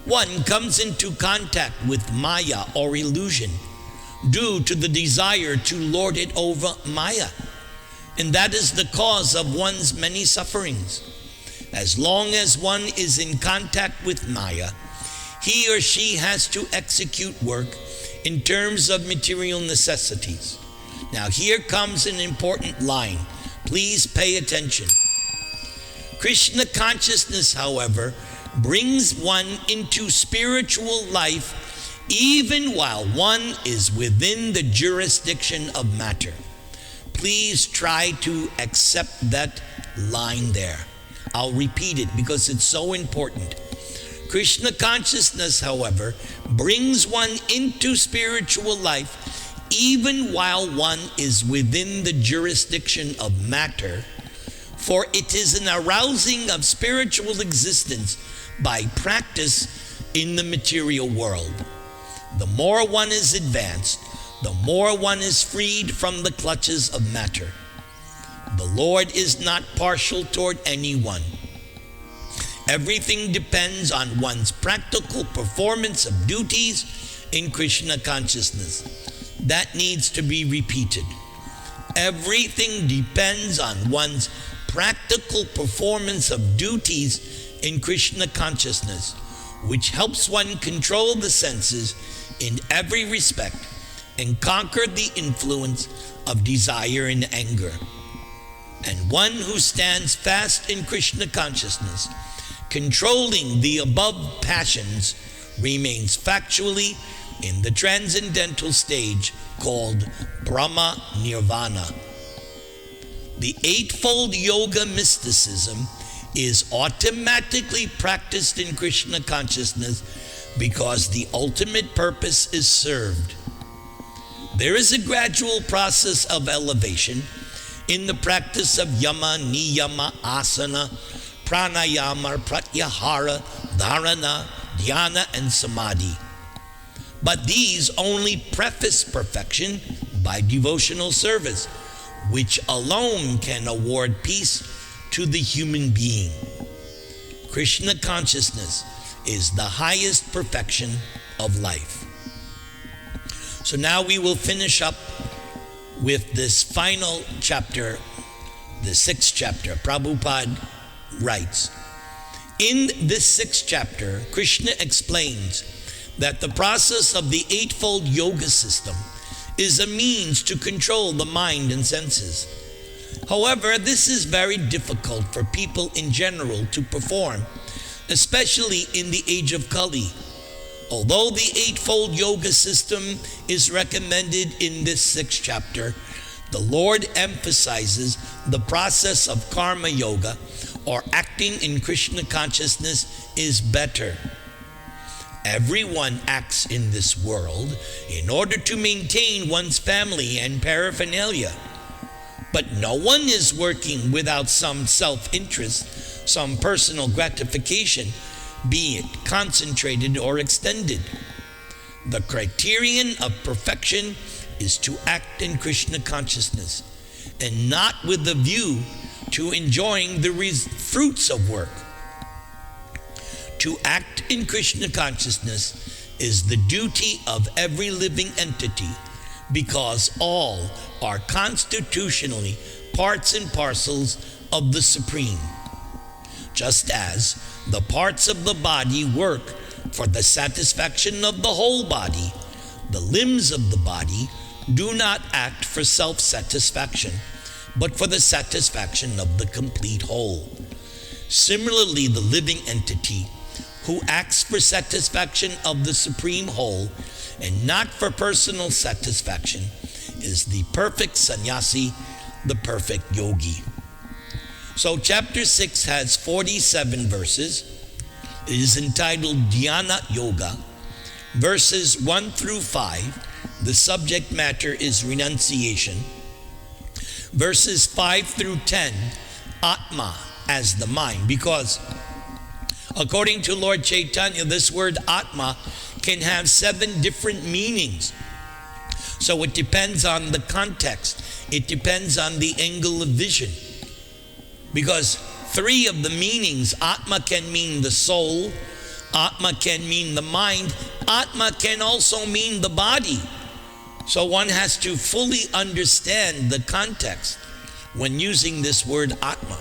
One comes into contact with Maya or illusion due to the desire to lord it over Maya, and that is the cause of one's many sufferings. As long as one is in contact with Maya, he or she has to execute work in terms of material necessities. Now here comes an important line. Please pay attention. Krishna consciousness, however, brings one into spiritual life even while one is within the jurisdiction of matter. Please try to accept that line there. I'll repeat it because it's so important. Krishna consciousness, however, brings one into spiritual life even while one is within the jurisdiction of matter, for it is an arousing of spiritual existence by practice in the material world. The more one is advanced, the more one is freed from the clutches of matter. The Lord is not partial toward anyone. Everything depends on one's practical performance of duties in Krishna consciousness. That needs to be repeated. Everything depends on one's practical performance of duties in Krishna consciousness, which helps one control the senses in every respect and conquer the influence of desire and anger. And one who stands fast in Krishna consciousness, controlling the above passions, remains factually in the transcendental stage called Brahma Nirvana. The eightfold yoga mysticism is automatically practiced in Krishna consciousness because the ultimate purpose is served. There is a gradual process of elevation in the practice of yama, niyama, asana, pranayama, pratyahara, dharana, dhyana, and samadhi. But these only preface perfection by devotional service, which alone can award peace to the human being. Krishna consciousness is the highest perfection of life. So now we will finish up with this final chapter, the 6th chapter. Prabhupada writes, in this 6th chapter, Krishna explains that the process of the eightfold yoga system is a means to control the mind and senses. However, this is very difficult for people in general to perform, especially in the age of Kali. Although the eightfold yoga system is recommended in this 6th chapter, the Lord emphasizes the process of karma yoga, or acting in Krishna consciousness, is better. Everyone acts in this world in order to maintain one's family and paraphernalia. But no one is working without some self-interest, some personal gratification, be it concentrated or extended. The criterion of perfection is to act in Krishna consciousness, and not with the view to enjoying the fruits of work. To act in Krishna consciousness is the duty of every living entity, because all are constitutionally parts and parcels of the Supreme. Just as the parts of the body work for the satisfaction of the whole body, the limbs of the body do not act for self-satisfaction, but for the satisfaction of the complete whole. Similarly, the living entity who acts for satisfaction of the supreme whole and not for personal satisfaction is the perfect sannyasi, the perfect yogi. So chapter 6 has 47 verses. It is entitled Dhyana Yoga. Verses 1 through 5, the subject matter is renunciation. Verses 5 through 10, Atma as the mind, because according to Lord Chaitanya, this word Atma can have 7 different meanings. So it depends on the context. It depends on the angle of vision. Because 3 of the meanings, Atma can mean the soul, Atma can mean the mind, Atma can also mean the body. So one has to fully understand the context when using this word Atma.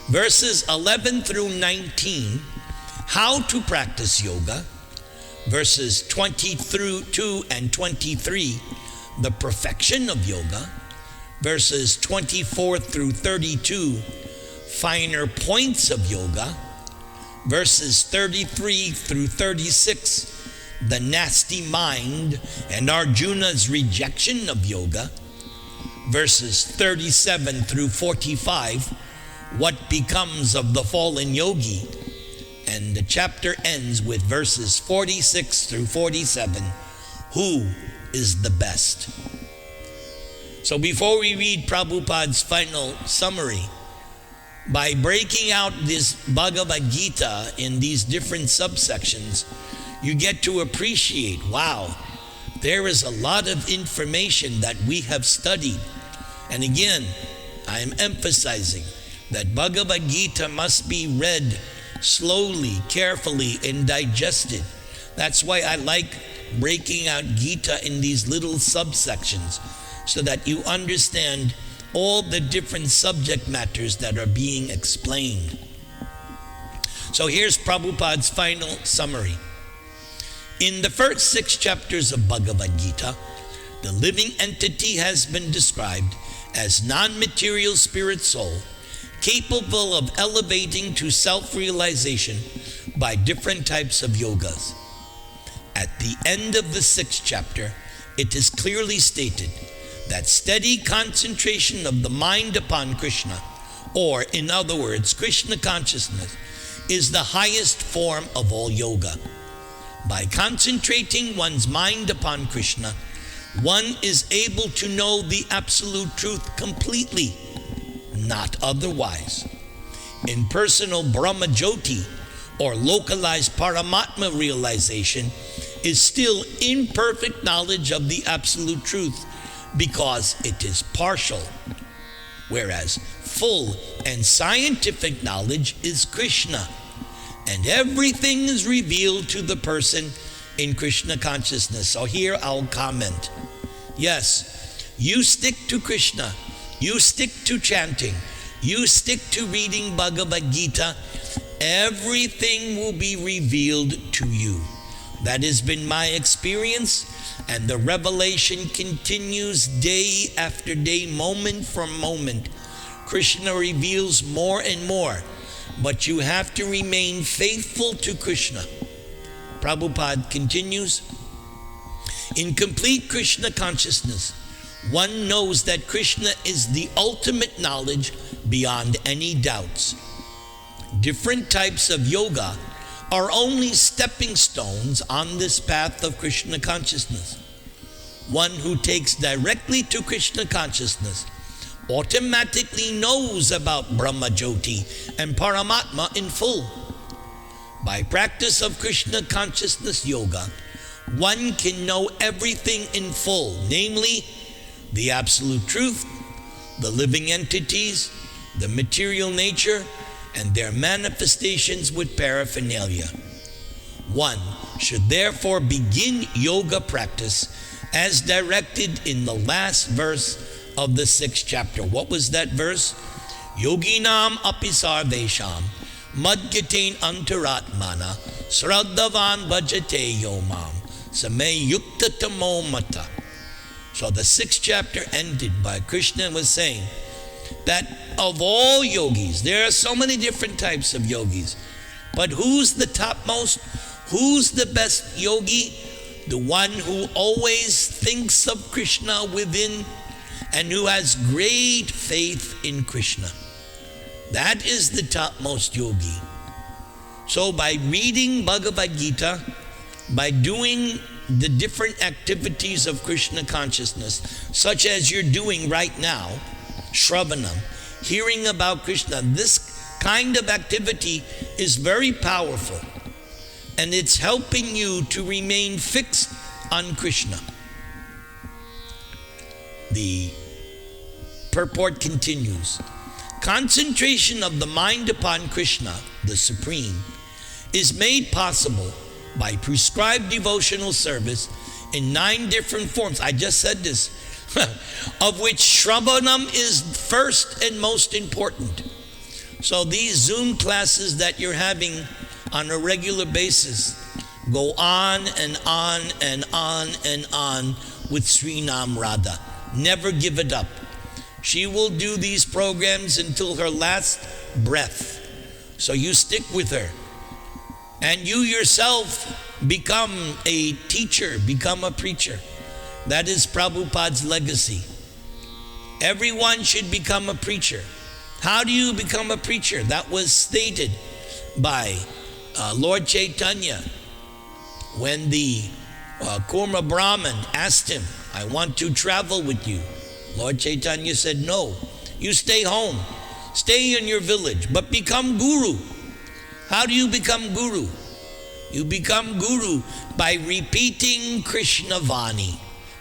Verses 11 through 19, how to practice yoga. Verses 20 through 2 and 23, the perfection of yoga. Verses 24 through 32, finer points of yoga. Verses 33 through 36, the nasty mind and Arjuna's rejection of yoga. Verses 37 through 45, what becomes of the fallen yogi. And the chapter ends with verses 46 through 47, who is the best? So before we read Prabhupada's final summary, by breaking out this Bhagavad-Gita in these different subsections, you get to appreciate, wow, there is a lot of information that we have studied. And again, I am emphasizing that Bhagavad-Gita must be read slowly, carefully, and digested. That's why I like breaking out Gita in these little subsections, so that you understand all the different subject matters that are being explained. So here's Prabhupada's final summary. In the first 6 chapters of Bhagavad-Gita, the living entity has been described as non-material spirit soul, capable of elevating to self-realization by different types of yogas. At the end of the 6th chapter, it is clearly stated that steady concentration of the mind upon Krishna, or in other words, Krishna consciousness, is the highest form of all yoga. By concentrating one's mind upon Krishna, one is able to know the absolute truth completely, not otherwise. Impersonal Brahma Jyoti, or localized Paramatma realization, is still imperfect knowledge of the absolute truth, because it is partial, whereas full and scientific knowledge is Krishna. And everything is revealed to the person in Krishna consciousness. So here I'll comment. Yes, you stick to Krishna. You stick to chanting. You stick to reading Bhagavad-Gita. Everything will be revealed to you. That has been my experience, and the revelation continues day after day, moment from moment. Krishna reveals more and more, but you have to remain faithful to Krishna. Prabhupada continues, in complete Krishna consciousness, one knows that Krishna is the ultimate knowledge beyond any doubts. Different types of yoga are only stepping stones on this path of Krishna consciousness. One who takes directly to Krishna consciousness automatically knows about Brahma Jyoti and Paramatma in full. By practice of Krishna consciousness yoga, one can know everything in full, namely the absolute truth, the living entities, the material nature, and their manifestations with paraphernalia. One should therefore begin yoga practice as directed in the last verse of the 6th chapter. What was that verse? Yoginam api sarvesham madgyaten antaratmana sraddhavan bhajate yomam same yukta tamo mata. So the 6th chapter ended by Krishna was saying that of all yogis, there are so many different types of yogis, but who's the topmost? Who's the best yogi? The one who always thinks of Krishna within and who has great faith in Krishna. That is the topmost yogi. So by reading Bhagavad-Gita, by doing the different activities of Krishna consciousness, such as you're doing right now, Shravanam, hearing about Krishna, this kind of activity is very powerful, and it's helping you to remain fixed on Krishna. The purport continues. Concentration of the mind upon Krishna, the Supreme, is made possible by prescribed devotional service in 9 different forms. I just said this, of which Shravanam is first and most important. So these Zoom classes that you're having on a regular basis go on and on and on and on with Srinam Radha. Never give it up. She will do these programs until her last breath. So you stick with her. And you yourself become a teacher, become a preacher. That is Prabhupada's legacy. Everyone should become a preacher. How do you become a preacher? That was stated by Lord Chaitanya when the Kurma Brahmin asked him, I want to travel with you. Lord Chaitanya said, no, you stay home. Stay in your village, but become guru. How do you become guru? You become guru by repeating Krishna Vani,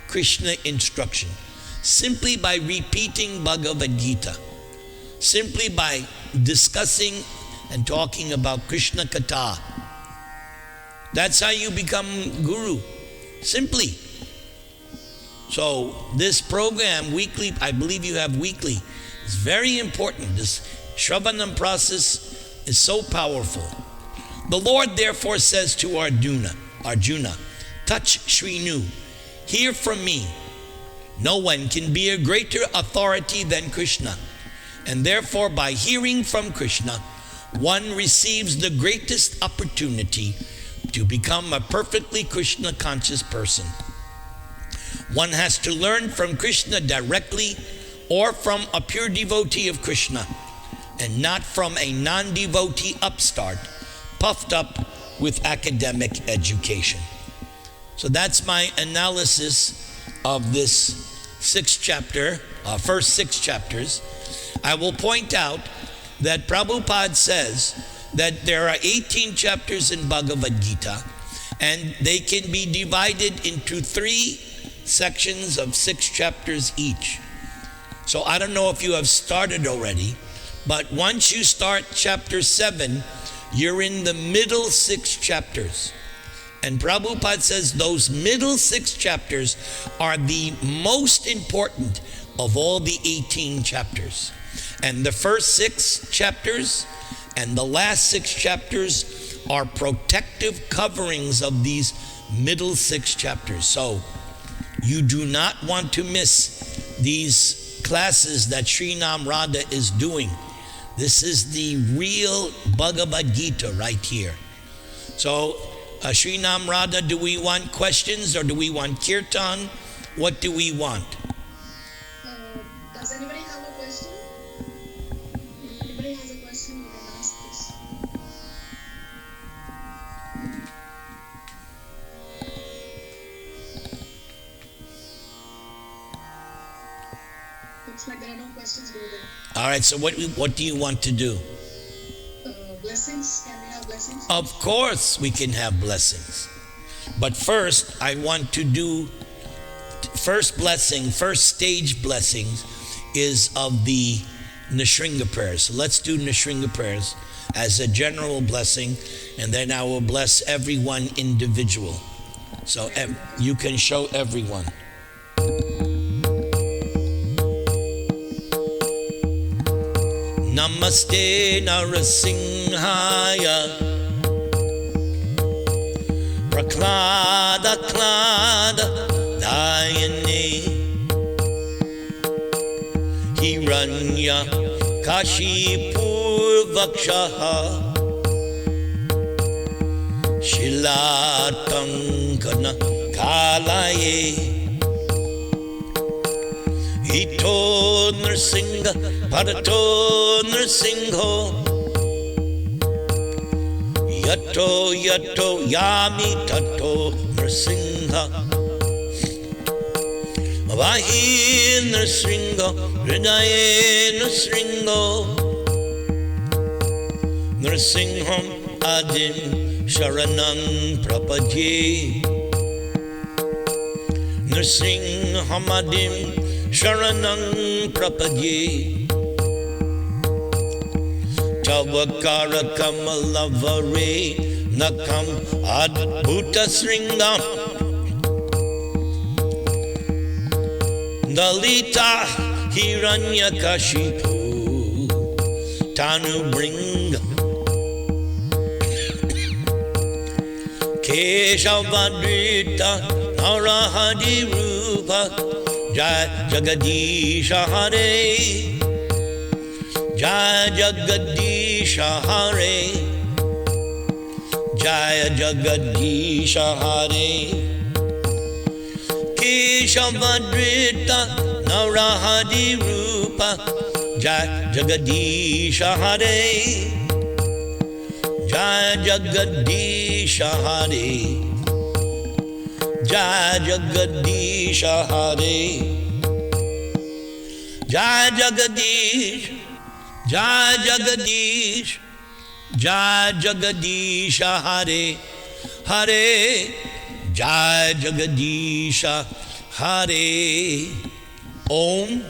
Krishna instruction. Simply by repeating Bhagavad Gita. Simply by discussing and talking about Krishna Katha. That's how you become guru. Simply. So this program, weekly, I believe you have weekly, is very important. This Shravanam process is so powerful. The Lord therefore says to Arjuna, touch Shrinu, hear from me. No one can be a greater authority than Krishna. And therefore by hearing from Krishna, one receives the greatest opportunity to become a perfectly Krishna conscious person. One has to learn from Krishna directly or from a pure devotee of Krishna and not from a non-devotee upstart puffed up with academic education. So that's my analysis of this 6th chapter, first 6 chapters. I will point out that Prabhupada says that there are 18 chapters in Bhagavad Gita and they can be divided into 3 sections of 6 chapters each. So I don't know if you have started already, but once you start chapter 7, you're in the middle 6 chapters. And Prabhupada says those middle 6 chapters are the most important of all the 18 chapters. And the first 6 chapters and the last 6 chapters are protective coverings of these middle 6 chapters. So you do not want to miss these classes that Sri Nam Radha is doing. This is the real Bhagavad Gita right here. So Sri Nam Radha, do we want questions or do we want kirtan? What do we want? Does anybody have a question? If anybody has a question, you can ask this. Looks like there are no questions over there. All right, so what do you want to do? Blessings? Can we have blessings? Of course we can have blessings. But first, I want to do first stage blessings is of the Nishringa Prayers. So let's do Nishringa Prayers as a general blessing, and then I will bless everyone individual. So you can show everyone. Namaste Narasimhaya Praklada Klada Dayane Hiranya Kashipur Vakshaha Shilatankana Kalaye Ito Nrsinga Parato Nrsingho Yato Yato Yami Tato Nrsingha Vahi Nrsingho Hridaye Nrsingho Nrsingham Adim Sharanam Prapadye Nrsingham Adim Sharanam Prapadye Tavakara Kamalavare Nakam Adbhuta Sringam Dalita Hiranyakashipu Tanu Bringam Keshavadrita Narahadi Rupa Jai Jagadisha Hare Jai Jagadisha Hare Jai Jagadisha Hare Keshavadrita Narahadi Rupa Jai Jagadisha Hare Jai Jagadisha Hare Jai Jagadisha Hare Jai Jagadish Jai Jagadish Jai Jagadisha Hare Hare Jai Jagadisha Hare Om